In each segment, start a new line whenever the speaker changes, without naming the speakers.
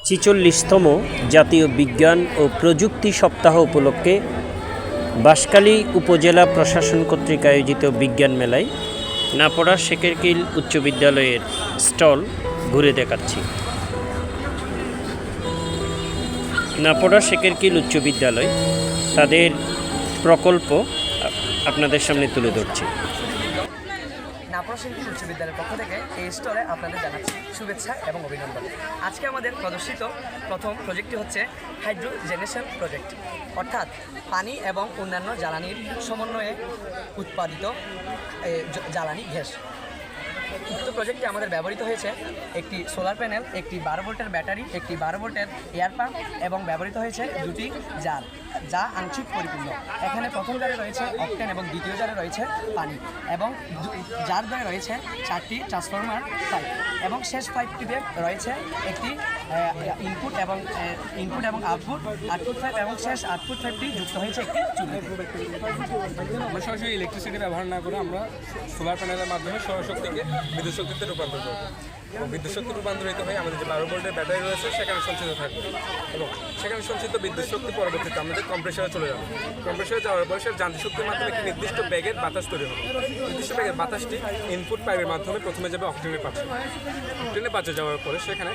৪৬তম জাতীয় বিজ্ঞান ও প্রযুক্তি সপ্তাহ উপলক্ষে বাঁশখালী উপজেলা প্রশাসন কর্তৃক আয়োজিত বিজ্ঞান মেলায় নাপড়া শেখেরকিল উচ্চ বিদ্যালয়ের স্টল ঘুরে দেখাচ্ছি। নাপড়া শেখেরকিল উচ্চ বিদ্যালয় তাদের প্রকল্প আপনাদের সামনে তুলে ধরছি।
নাপড়া শেখেরকিল উচ্চ বিদ্যালয়ের পক্ষ থেকে এই স্টলে আপনাদের জানাচ্ছি শুভেচ্ছা এবং অভিনন্দন। আজকে আমাদের প্রদর্শিত প্রথম প্রজেক্টটি হচ্ছে হাইড্রোজেনেশন প্রজেক্ট, অর্থাৎ পানি এবং অন্যান্য জ্বালানির সমন্বয়ে উৎপাদিত জ্বালানি গ্যাস। উক্ত প্রজেক্টে আমাদের ব্যবহৃত হয়েছে একটি সোলার প্যানেল, একটি 12 ভোল্টের ব্যাটারি, একটি 12 ভোল্টের এয়ার পাম্প এবং ব্যবহৃত হয়েছে দুটি জার, যা আংশিক পরিপূর্ণ। এখানে প্রথম জারে রয়েছে অকটেন এবং দ্বিতীয় জারে রয়েছে পানি, এবং জার দ্বয়ে রয়েছে 4টি ট্রান্সফরমার পাইপ, এবং শেষ পাইপটিতে রয়েছে একটি ইনপুট এবং আউটপুট পাইপ, এবং শেষ আউটপুট পাইপটি যুক্ত হয়েছে একটি চুল্লি।
আমরা সরাসরি ইলেকট্রিসিটি ব্যবহার না করে আমরা সোলার প্যানেলের মাধ্যমে সৌরশক্তিকে বিদ্যুৎ শক্তিতে রূপান্তর করব, এবং বিদ্যুৎ শক্তি রূপান্তরিত হয়ে আমাদের যে 12 ভোল্টের ব্যাটারি রয়েছে সেখানে সঞ্চিত থাকবে, এবং সেখানে সঞ্চিত বিদ্যুৎ শক্তি পরবর্তীতে আমাদের কম্প্রেসরে চলে যাবে। কম্প্রেসরে যাওয়ার পরে সে যান্ত্রিক শক্তির মাধ্যমে একটি নির্দিষ্ট ব্যাগের বাতাস তৈরি হবে। নির্দিষ্ট ব্যাগের বাতাসটি ইনপুট পাইপের মাধ্যমে প্রথমে যাবে অক্টেনের পাত্রে যাওয়ার পরে সেখানে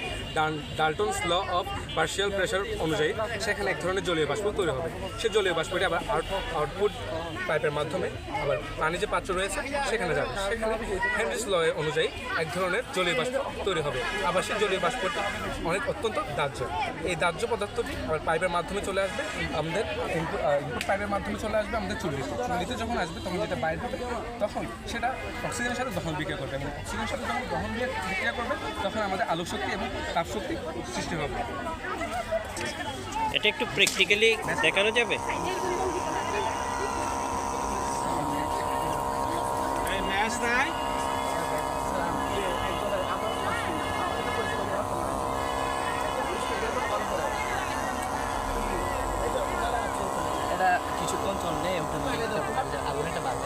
ডাল্টনস ল অফ পার্শিয়াল প্রেশার অনুযায়ী সেখানে এক ধরনের জলীয় বাষ্প তৈরি হবে। সেই জলীয় বাষ্পটি আবার আউটপুট পাইপের মাধ্যমে আবার পানি যে পাত্র রয়েছে সেখানে যাবে। সেখানে হেনরিস ল অনুযায়ী এক ধরনের জলীয় বাষ্প তৈরি হবে। আবার সেই জলীয় বাষ্পটি অত্যন্ত দাহ্য। এই দাহ্য পদার্থটি আবার পাইপের মাধ্যমে চলে আসবে আমাদের ইনপুট পাইপের মাধ্যমে চলে আসবে আমাদের চুল্লিতে যখন আসবে তখন যেটা বাইরে হবে তখন সেটা অক্সিজেনের সাথে দহন বিক্রিয়া করবে, এবং অক্সিজেনের সাথে যখন দহন বিক্রিয়া করবে তখন আমাদের আলোক শক্তি এবং তাপ শক্তি সৃষ্টি হবে।
এটা একটু প্র্যাকটিক্যালি দেখানো যাবে?
এটা কিছুক্ষণ চললে আগুন একটা বার